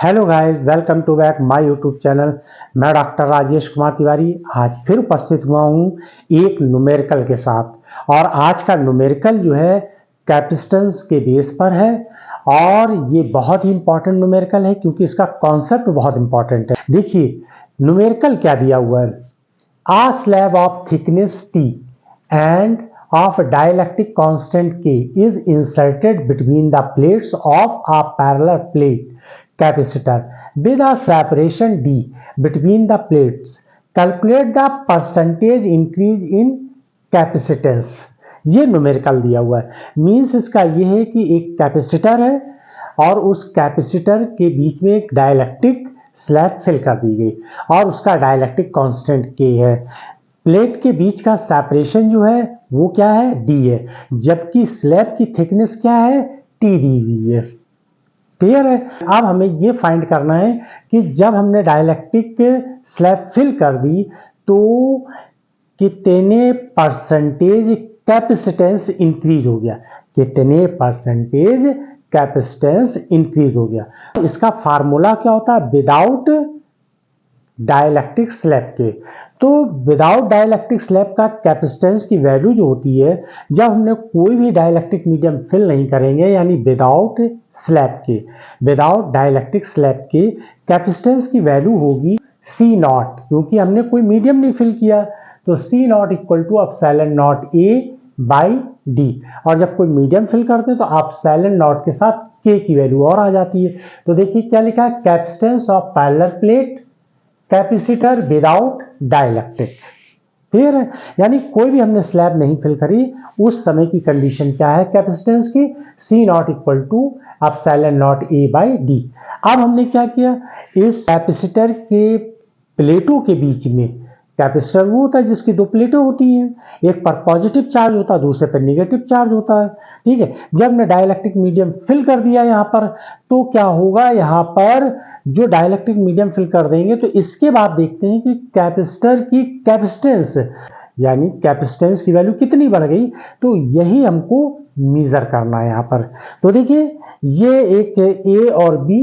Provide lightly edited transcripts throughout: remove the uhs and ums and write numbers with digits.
Hello guys, welcome to back my YouTube channel. मैं doctor Rajesh Kumar Tiwari आज फिर उपस्थित हुआ हूँ एक न्यूमेरिकल के साथ। और आज का न्यूमेरिकल जो है कैपेसिटेंस के बेस पर है और ये बहुत ही इंपॉर्टेंट न्यूमेरिकल है क्योंकि इसका कॉन्सेप्ट बहुत इंपॉर्टेंट है। देखिए न्यूमेरिकल क्या दिया हुआ है। A slab of thickness T and of dielectric constant K is inserted between the plates of a parallel plate capacitor with a separation D between the plates. Calculate the percentage increase in capacitance. ये numerical दिया हुआ है। Means इसका ये है कि एक capacitor है और उस कैपेसिटर के बीच में एक डाइलेक्ट्रिक स्लैब फिल कर दी गई और उसका डाइलेक्ट्रिक कांस्टेंट के है। प्लेट के बीच का सेपरेशन जो है वो क्या है, डी है, जबकि स्लैब की थिकनेस क्या है, टी दी हुई है। क्लियर है। अब हमें ये फाइंड करना है कि जब हमने डाइलेक्ट्रिक स्लैब फिल कर दी तो कितने परसेंटेज कैपेसिटेंस इंक्रीज हो गया, कितने परसेंटेज कैपेसिटेंस इंक्रीज हो गया। इसका फार्मूला क्या होता है विदाउट डाइलेक्ट्रिक स्लैब के। तो विदाउट डाइलेक्ट्रिक स्लैब का कैपेसिटेंस की वैल्यू जो होती है जब हमने कोई भी डाइलेक्ट्रिक मीडियम फिल नहीं करेंगे, यानी विदाउट स्लैब के, विदाउट डाइलेक्ट्रिक स्लैब के कैपेसिटेंस की वैल्यू होगी सी नॉट, क्योंकि हमने कोई मीडियम नहीं फिल किया। तो C naught equal to epsilon naught A by D. और जब कोई मीडियम फिल करते हैं तो एप्सिलॉन नॉट के साथ के की वैल्यू और आ जाती है। तो देखिए क्या लिखा है, capacitance of parallel plate capacitor without dielectric. Clear है। यानी कोई भी हमने स्लैब नहीं फिल करी उस समय की कंडीशन क्या है कैपेसिटेंस की, C naught equal to epsilon naught A by D. अब हमने क्या किया, इस कैपेसिटर के प्लेटों के बीच में, कैपेसिटर वो होता है जिसकी दो प्लेटें होती हैं, एक पर पॉजिटिव चार्ज होता है दूसरे पर नेगेटिव चार्ज होता है। ठीक है। जब हमने डाइलेक्ट्रिक मीडियम फिल कर दिया यहाँ पर तो क्या होगा, यहाँ पर जो डाइलेक्ट्रिक मीडियम फिल कर देंगे तो इसके बाद देखते हैं कि कैपेसिटर की कैपेसिटेंस यानी कैपेसिटेंस की वैल्यू कितनी बढ़ गई। तो यही हमको मेजर करना है यहाँ पर। तो देखिए ये एक ए और बी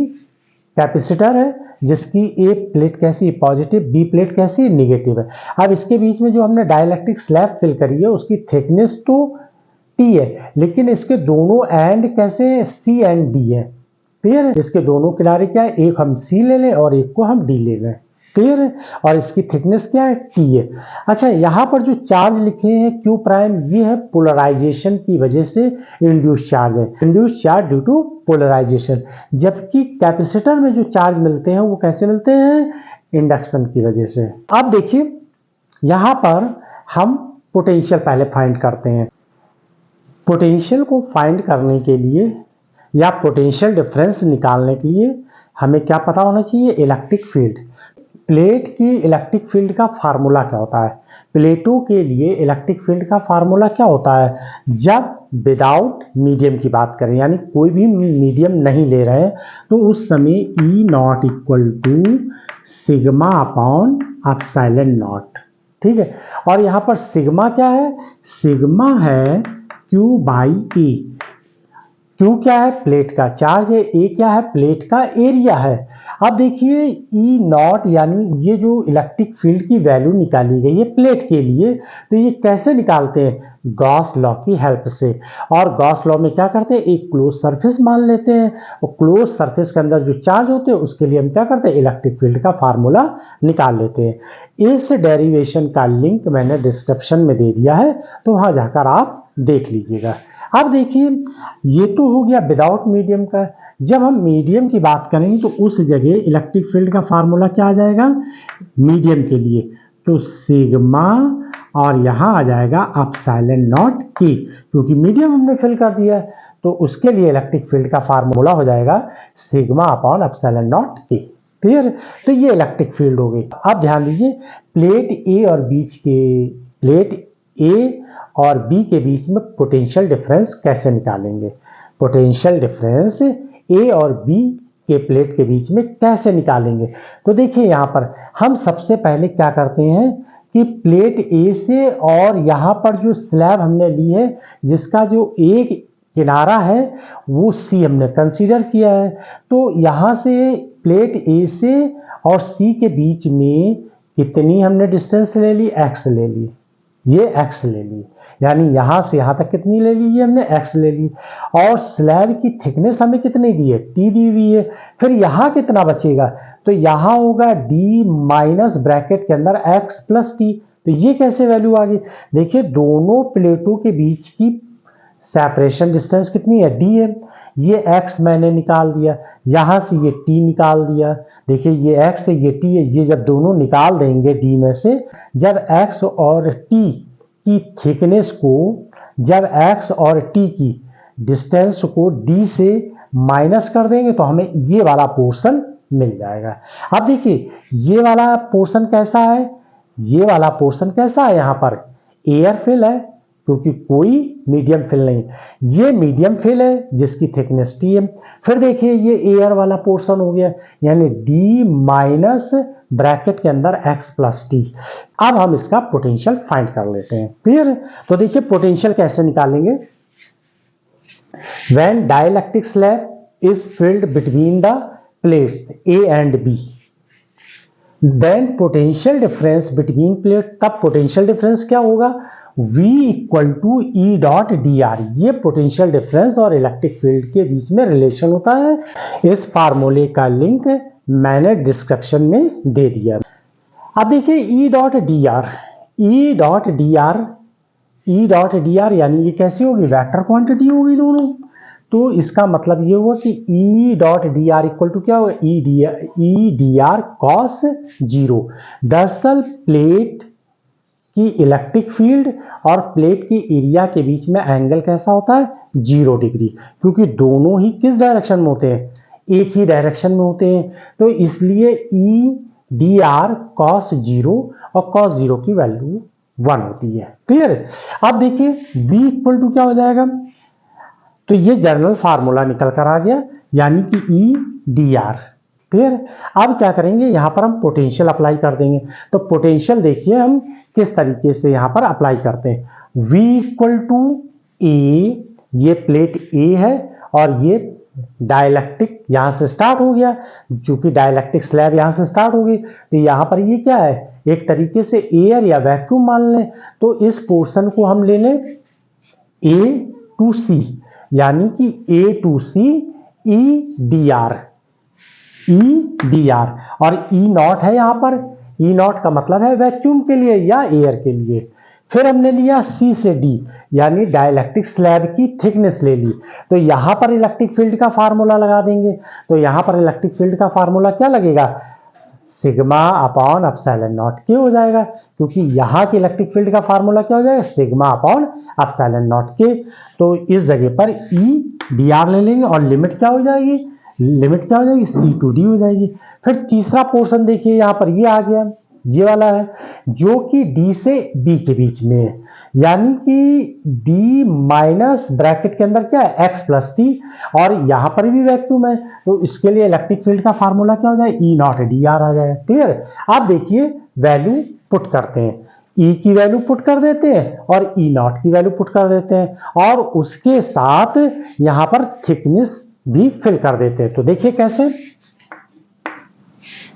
कैपेसिटर है जिसकी ए प्लेट कैसी है, पॉजिटिव, बी प्लेट कैसी है, निगेटिव है। अब इसके बीच में जो हमने डाइलेक्ट्रिक स्लैब फिल करी है उसकी थिकनेस तो टी है, लेकिन इसके दोनों एंड कैसे हैं, सी एंड डी है। क्लियर है। इसके दोनों किनारे क्या है, एक हम सी ले लें और एक को हम डी ले लें। क्लियर है। और इसकी थिकनेस क्या है, टी है। अच्छा, यहाँ पर जो चार्ज लिखे हैं क्यू प्राइम, ये है पोलराइजेशन की वजह से इंड्यूस चार्ज है, induce charge due to polarization. जबकि कैपेसिटर में जो चार्ज मिलते हैं वो कैसे मिलते हैं, इंडक्शन की वजह से। अब देखिए यहाँ पर हम पोटेंशियल पहले फाइंड करते हैं। पोटेंशियल को फाइंड करने के लिए या पोटेंशियल डिफरेंस निकालने के लिए हमें क्या पता होना चाहिए, इलेक्ट्रिक फील्ड। प्लेट की इलेक्ट्रिक फील्ड का फार्मूला क्या होता है, प्लेटों के लिए इलेक्ट्रिक फील्ड का फार्मूला क्या होता है, जब विदाउट मीडियम की बात करें यानी कोई भी मीडियम नहीं ले रहे हैं तो उस समय E naught equal to sigma upon epsilon naught. ठीक है। और यहाँ पर सिग्मा क्या है, सिग्मा है क्यू बाई ए। क्यू क्या है, प्लेट का चार्ज है, ए क्या है, प्लेट का एरिया है। अब देखिए ई नॉट यानी ये जो इलेक्ट्रिक फील्ड की वैल्यू निकाली गई है प्लेट के लिए, तो ये कैसे निकालते हैं, गॉस लॉ की हेल्प से। और गॉस लॉ में क्या करते हैं, एक क्लोज सरफेस मान लेते हैं और क्लोज सरफेस के अंदर जो चार्ज होते हैं उसके लिए हम क्या करते हैं, इलेक्ट्रिक फील्ड का फार्मूला निकाल लेते हैं। इस डेरिवेशन का लिंक मैंने डिस्क्रिप्शन में दे दिया है, तो वहां जाकर आप देख लीजिएगा। अब देखिए ये तो हो गया विदाउट मीडियम का। जब हम मीडियम की बात करेंगे तो उस जगह इलेक्ट्रिक फील्ड का फार्मूला क्या आ जाएगा, मीडियम के लिए तो सिग्मा और यहाँ आ जाएगा एप्सिलॉन नॉट के, क्योंकि मीडियम हमने फिल कर दिया है तो उसके लिए इलेक्ट्रिक फील्ड का फार्मूला हो जाएगा सिग्मा अपॉन एप्सिलॉन नॉट के। क्लियर। तो ये इलेक्ट्रिक फील्ड हो गई। अब ध्यान दीजिए प्लेट ए और बीच के, प्लेट ए और बी के बीच में पोटेंशियल डिफरेंस कैसे निकालेंगे, पोटेंशियल डिफरेंस ए और बी के प्लेट के बीच में कैसे निकालेंगे। तो देखिए यहाँ पर हम सबसे पहले क्या करते हैं कि प्लेट ए से और यहाँ पर जो स्लैब हमने ली है जिसका जो एक किनारा है वो सी हमने कंसीडर किया है, तो यहाँ से प्लेट ए से और सी के बीच में कितनी हमने डिस्टेंस ले ली, x ले ली, ये x ले ली, यानी यहां से यहां तक कितनी ले ली, ये हमने x ले ली। और स्लैब की थिकनेस हमें कितनी दी है, t दी हुई है। फिर यहां कितना बचेगा, तो यहां होगा d माइनस ब्रैकेट के अंदर x प्लस टी। तो ये कैसे वैल्यू आ गई, देखिए दोनों प्लेटों के बीच की सेपरेशन डिस्टेंस कितनी है, d है। ये x मैंने निकाल दिया, यहां से ये t निकाल दिया, देखिए ये x है ये t है, ये जब दोनों निकाल देंगे d में से, जब x और t की थिकनेस को, जब x और t की डिस्टेंस को d से माइनस कर देंगे तो हमें ये वाला पोर्शन मिल जाएगा। अब देखिए ये वाला पोर्शन कैसा है, ये वाला पोर्शन कैसा है, यहां पर एयर फिल है क्योंकि कोई मीडियम फिल नहीं, ये मीडियम फिल है जिसकी थिकनेस टी है। फिर देखिए ये एयर वाला पोर्शन हो गया, यानी d माइनस ब्रैकेट के अंदर x प्लस टी। अब हम इसका पोटेंशियल फाइंड कर लेते हैं, क्लियर है। तो देखिए पोटेंशियल कैसे निकालेंगे, when dielectric slab is filled between the plates A and B, then potential difference between plate, तब पोटेंशियल डिफरेंस क्या होगा, V equal to E dot D R. ये पोटेंशियल डिफरेंस और इलेक्ट्रिक फील्ड के बीच में रिलेशन होता है। इस फार्मूले का लिंक मैंने डिस्क्रिप्शन में दे दिया। अब देखिए ई dot D R, E dot D R, E dot D are यानी ये कैसी होगी, वेक्टर क्वांटिटी होगी दोनों। तो इसका मतलब ये हुआ कि E dot D R equal to क्या होगा, E D R cos zero. दरअसल प्लेट की इलेक्ट्रिक फील्ड और प्लेट की एरिया के बीच में एंगल कैसा होता है, 0 डिग्री, क्योंकि दोनों ही किस डायरेक्शन में होते हैं, एक ही डायरेक्शन में होते हैं। तो इसलिए ई डी आर कॉस जीरो, और कॉस जीरो की वैल्यू 1 होती है, क्लियर। अब देखिए v इक्वल टू क्या हो जाएगा, तो ये जनरल फार्मूला निकल कर आ गया, यानी कि ई डी आर, क्लियर। अब क्या करेंगे, यहां पर हम पोटेंशियल अप्लाई कर देंगे। तो पोटेंशियल देखिए हम किस तरीके से यहां पर अप्लाई करते हैं, v इक्वल टू ए, ये प्लेट ए है और ये डाइलेक्ट्रिक यहां से स्टार्ट हो गया, चूंकि डाइलेक्ट्रिक स्लैब यहां से स्टार्ट हो गई, तो यहां पर ये क्या है, एक तरीके से एयर या वैक्यूम मान लें। तो इस पोर्शन को हम ले लें ए टू सी, यानी कि A to C E D R, E D R, और ई नॉट है यहां पर, ई नॉट का मतलब है वैक्यूम के लिए या एयर के लिए। फिर हमने लिया सी से डी, यानी डाइलेक्ट्रिक स्लैब की थिकनेस ले ली। तो यहां पर इलेक्ट्रिक फील्ड का फार्मूला लगा देंगे। तो यहां पर इलेक्ट्रिक फील्ड का फार्मूला क्या लगेगा, सिग्मा अपॉन एप्सिलॉन नॉट के हो जाएगा, क्योंकि यहां के इलेक्ट्रिक फील्ड का फार्मूला क्या हो जाएगा, सिग्मा अपॉन एप्सिलॉन नॉट के। तो इस जगह पर ई डी आर ले लेंगे और लिमिट क्या हो जाएगी, लिमिट क्या हो जाएगी, सी टू डी हो जाएगी। फिर तीसरा पोर्शन देखिए यहां पर ये आ गया, ये वाला है जो कि डी से बी के बीच में है, यानी कि डी माइनस ब्रैकेट के अंदर क्या है, एक्स प्लस टी, और यहां पर भी वैक्यूम है। तो इसके लिए इलेक्ट्रिक फील्ड का फार्मूला क्या हो जाए, ई नॉट डी आर आ जाएगा, क्लियर। आप देखिए वैल्यू पुट करते हैं, ई की वैल्यू पुट कर देते हैं और ई नॉट की वैल्यू पुट कर देते हैं, और उसके साथ यहां पर थिकनेस भी फिल कर देते हैं। तो देखिए कैसे,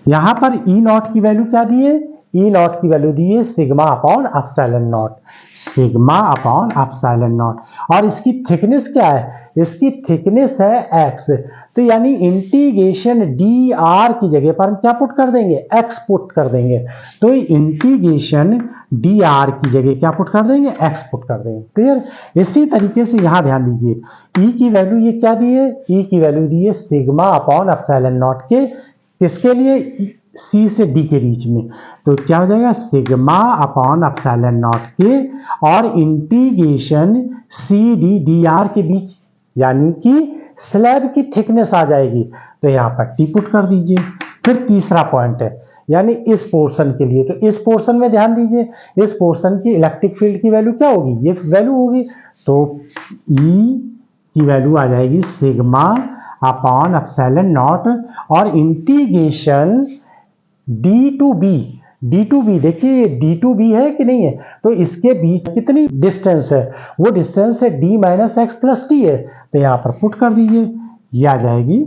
यहां पर ई नॉट की वैल्यू क्या दी है, ई नॉट की वैल्यू दी है sigma upon epsilon not, sigma upon epsilon naught, और इसकी थिकनेस क्या है, इसकी थिकनेस है एक्स। तो यानी इंटीग्रेशन डी आर की जगह पर हम क्या पुट कर देंगे, एक्स पुट कर देंगे। तो इंटीग्रेशन डी आर की जगह क्या पुट कर देंगे, एक्स पुट कर देंगे, क्लियर। इसी तरीके से यहां ध्यान दीजिए, ई की वैल्यू ये क्या दी है, ई की वैल्यू दी है सिग्मा अपॉन एप्सिलॉन नॉट के, किसके लिए, सी से डी के बीच में। तो क्या हो जाएगा, सिग्मा अपॉन एप्सिलॉन नॉट के, और integration C D D R के बीच, यानी कि स्लैब की थिकनेस आ जाएगी। तो यहां पर टी पुट कर दीजिए। फिर तीसरा पॉइंट है, यानी इस पोर्शन के लिए, तो इस पोर्शन में ध्यान दीजिए, इस पोर्शन की इलेक्ट्रिक फील्ड की वैल्यू क्या होगी, ये वैल्यू होगी। तो ई की वैल्यू आ जाएगी सिग्मा अपॉन एप्सिलॉन नॉट, और integration D to B, D to B, देखिए डी टू बी है कि नहीं है, तो इसके बीच कितनी डिस्टेंस है, वो डिस्टेंस है D minus x plus T है। तो यहां पर पुट कर दीजिए, ये आ जाएगी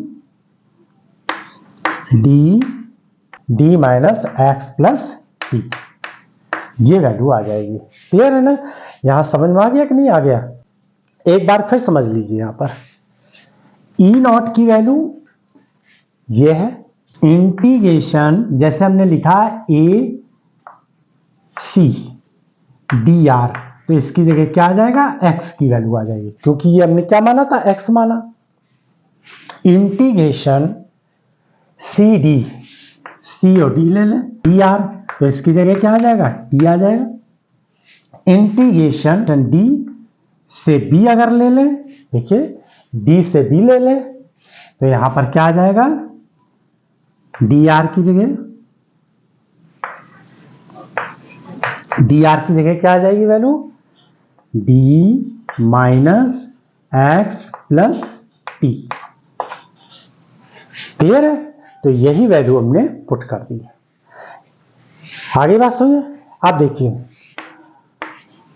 D minus x plus T, ये वैल्यू आ जाएगी। क्लियर है ना? यहां समझ में आ गया कि नहीं आ गया? एक बार फिर समझ लीजिए। यहां पर ई नॉट की वैल्यू ये है, इंटीग्रेशन जैसे हमने लिखा ए सी डी आर, तो इसकी जगह क्या आ जाएगा? एक्स की वैल्यू आ जाएगी, क्योंकि ये हमने क्या माना था? एक्स माना। इंटीग्रेशन सी डी, सी और डी ले लें, डी आर, तो इसकी जगह क्या आ जाएगा? टी आ जाएगा। इंटीग्रेशन डी से बी अगर ले लें, देखिए डी से बी ले लें, तो यहां पर क्या आ जाएगा? डी आर की जगह, डी आर की जगह क्या आ जाएगी value? D minus x plus T. Clear है? तो यही वैल्यू हमने पुट कर दी। आगे बात समझे? अब देखिए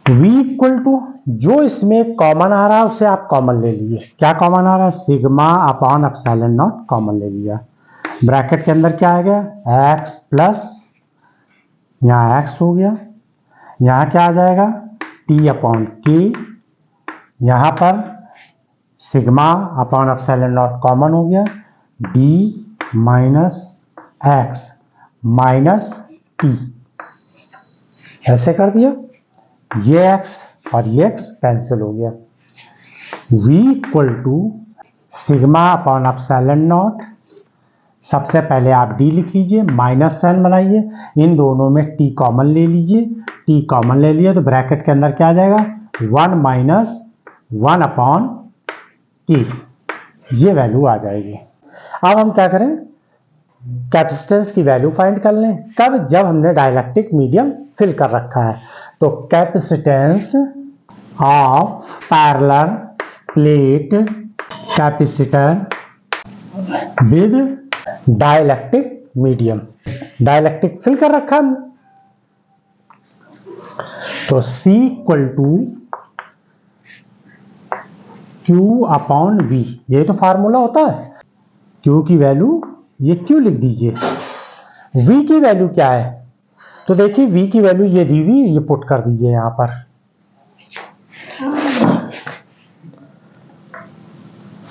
v इक्वल टू, जो इसमें कॉमन आ रहा है उसे आप कॉमन ले लीजिए। क्या कॉमन आ रहा है? Sigma upon epsilon not common ले लिया। ब्रैकेट के अंदर क्या आ गया? x प्लस, यहां x हो गया, यहां क्या आ जाएगा? t अपॉन के, यहां पर sigma upon epsilon not common हो गया, d minus x minus T, ऐसे कर दिया। ये x और ये x कैंसिल हो गया। v equal to sigma upon epsilon naught, सबसे पहले आप d लिख लीजिए, माइनस साइन बनाइए, इन दोनों में t कॉमन ले लीजिए, t कॉमन ले लिया तो ब्रैकेट के अंदर क्या आ जाएगा? 1 माइनस 1 अपॉन t, ये वैल्यू आ जाएगी। अब हम क्या करें? कैपेसिटेंस की वैल्यू फाइंड कर लें। कब? जब हमने डाइलेक्ट्रिक मीडियम फिल कर रखा है। तो capacitance of parallel plate capacitor with dielectric medium, dielectric fill कर रखा है, तो C equal to Q upon V, यही तो फार्मूला होता है। Q की वैल्यू ये Q लिख दीजिए। V की वैल्यू क्या है? तो देखिए V की वैल्यू ये दी हुई, ये पुट कर दीजिए यहां पर।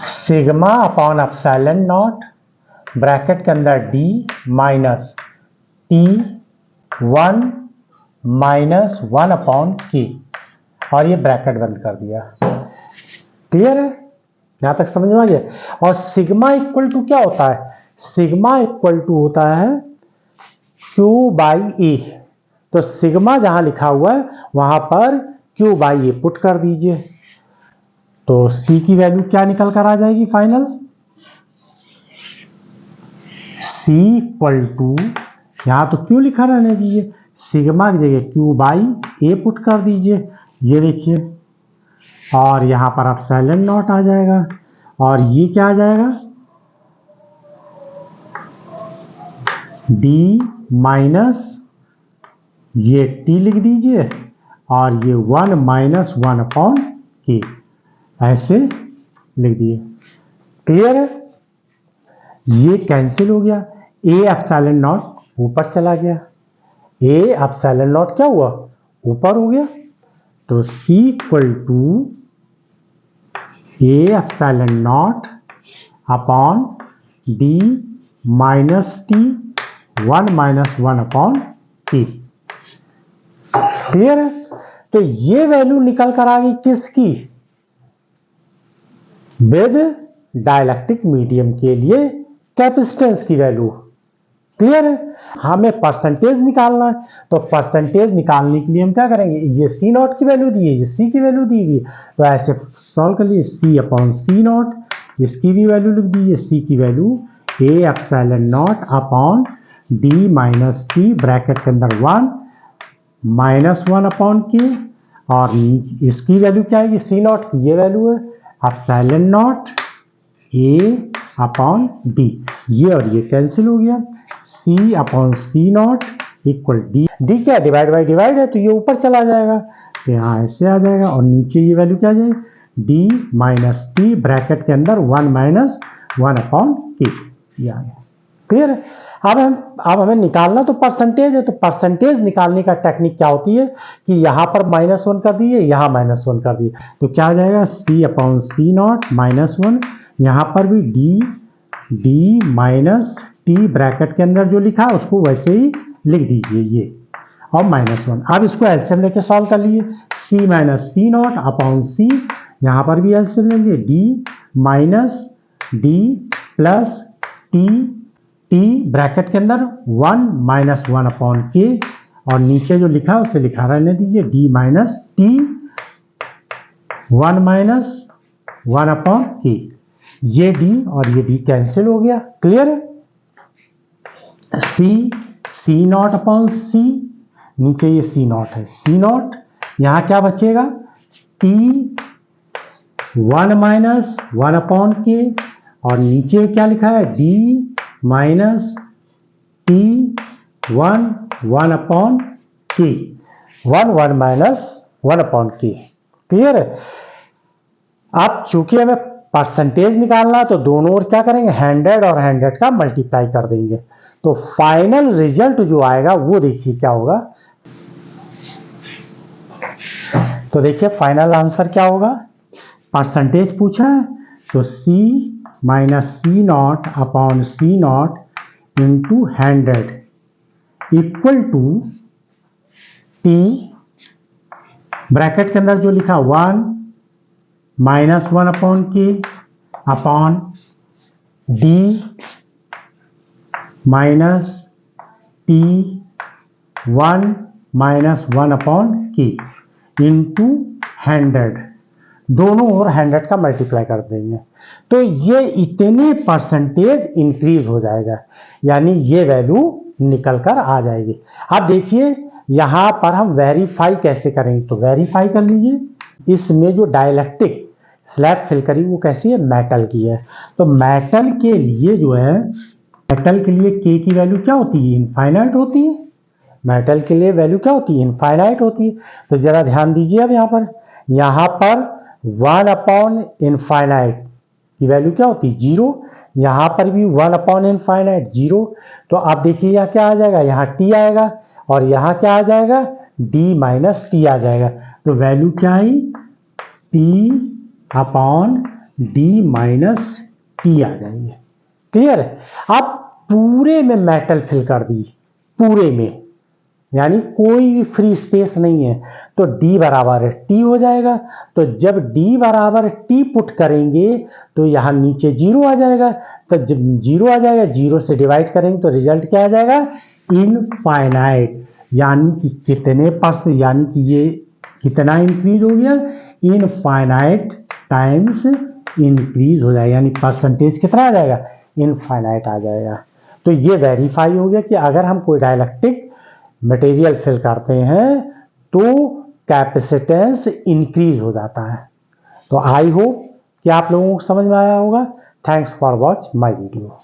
Sigma upon epsilon not, bracket के अंदर D minus T 1 minus 1 upon K, और ये ब्रैकेट बंद कर दिया। क्लियर है? यहां तक समझ में आ गया? और सिग्मा इक्वल टू क्या होता है? सिग्मा इक्वल टू होता है Q बाई ए, तो सिग्मा जहां लिखा हुआ है वहां पर Q बाई ए पुट कर दीजिए, तो C की वैल्यू क्या निकल कर आ जाएगी फाइनल? C इक्वल टू, यहां तो Q लिखा रहने दीजिए, सिग्मा की जगह Q बाई ए पुट कर दीजिए, ये देखिए, और यहां पर एप्सिलॉन नॉट आ जाएगा, और ये क्या आ जाएगा? D माइनस ये T लिख दीजिए, और ये 1 माइनस 1 अपॉन K, ऐसे लिख दिए। क्लियर है? ये कैंसिल हो गया, A एप्सिलॉन नॉट ऊपर चला गया, A एप्सिलॉन नॉट क्या हुआ? ऊपर हो गया, तो C equal to A epsilon naught upon D minus T 1 minus 1 upon T। Clear है? तो ये वैल्यू निकल कर आ गई किसकी? विद डाइलेक्ट्रिक मीडियम के लिए कैपेसिटेंस की वैल्यू। क्लियर है? हमें परसेंटेज निकालना है, तो परसेंटेज निकालने के लिए हम क्या करेंगे? ये C नॉट की वैल्यू दी है, ये C की वैल्यू दी हुई, तो ऐसे सॉल्व कर लिए, C अपॉन C नॉट, इसकी भी वैल्यू लिख दीजिए, C की value A epsilon naught upon D minus T, bracket के अंदर 1 माइनस 1 अपॉन K, और इसकी वैल्यू क्या है? C नॉट की ये वैल्यू है epsilon not A upon D, ये और ये कैंसिल हो गया, C upon C not equal D क्या? डिवाइड बाई डिवाइड है, तो ये ऊपर चला जाएगा, तो यहाँ ऐसे आ जाएगा, और नीचे ये वैल्यू क्या आ जाएगी? D माइनस T, ब्रैकेट के अंदर 1 माइनस 1 अपॉन K, ये आ गया। क्लियर। अब हमें निकालना तो परसेंटेज है, तो परसेंटेज निकालने का टेक्निक क्या होती है कि यहाँ पर -1 कर दिए, यहाँ -1 कर दिए, तो क्या आ जाएगा C/C0 -1, यहाँ पर भी D माइनस T ब्रैकेट के अंदर जो लिखा है उसको वैसे ही लिख दीजिए ये, और -1। अब इसको एलसीएम लेके सॉल्व कर लिए, C-C0/C, यहाँ पर भी एलसीएम ले लिए, D minus D plus T bracket के अंदर 1 - 1/K, और नीचे जो लिखा है उसे लिखा रहने दीजिए, D माइनस T 1 - 1/K। ये D और ये D कैंसिल हो गया, क्लियर है। C0/C, नीचे ये C0 है, C0, यहाँ क्या बचेगा T 1 - 1/K, और नीचे क्या लिखा है D minus T 1 - 1/K, 1 -1/K, clear है। अब चूंकि हमें परसेंटेज निकालना तो दोनों ओर क्या करेंगे, 100 और 100 का मल्टीप्लाई कर देंगे, तो फाइनल रिजल्ट जो आएगा वो देखिए क्या होगा। तो देखिए फाइनल आंसर क्या होगा, परसेंटेज पूछा है तो C माइनस C0/C0 into 100 equal to T bracket के अंदर जो लिखा 1 - 1/K upon D minus T 1 - 1/K into 100, दोनों ओर 100 का मल्टीप्लाई कर देंगे, तो ये इतने परसेंटेज इंक्रीज हो जाएगा, यानी ये वैल्यू निकल कर आ जाएगी। अब देखिए यहां पर हम वेरीफाई कैसे करेंगे, तो वेरीफाई कर लीजिए, इसमें जो डाइलेक्ट्रिक स्लैब फिल करी वो कैसी है, मेटल की है, तो मेटल के लिए जो है, मेटल के लिए K की वैल्यू क्या होती है, इनफाइनाइट होती है, मेटल के लिए वैल्यू क्या होती है, इनफाइनाइट होती है। तो जरा ध्यान दीजिए, अब यहाँ पर 1/इनफाइनाइट की वैल्यू क्या होती है, 0, यहाँ पर भी 1/इनफाइनाइट 0, तो आप देखिए यहाँ क्या आ जाएगा, यहाँ T आएगा, और यहाँ क्या आ जाएगा, D माइनस T आ जाएगा, तो वैल्यू क्या आई, T/D माइनस T आ जाएगी, क्लियर है। अब पूरे में मेटल फिल कर दी, पूरे में, यानी कोई भी फ्री स्पेस नहीं है, तो D बराबर T हो जाएगा, तो जब D बराबर T पुट करेंगे तो यहाँ नीचे 0 आ जाएगा, तो जब 0 आ जाएगा 0 से डिवाइड करेंगे तो रिजल्ट क्या आ जाएगा, इनफाइनाइट, यानी कि कितने परसेंट, यानी कि ये कितना इंक्रीज हो गया, इनफाइनाइट टाइम्स इंक्रीज हो जाएगा, यानी परसेंटेज कितना आ जाएगा, इनफाइनाइट आ जाएगा। तो ये वेरीफाई हो गया कि अगर हम कोई डाइलेक्ट्रिक मटेरियल फिल करते हैं तो कैपेसिटेंस इंक्रीज हो जाता है। तो आई होप कि आप लोगों को समझ में आया होगा। Thanks for watch my video.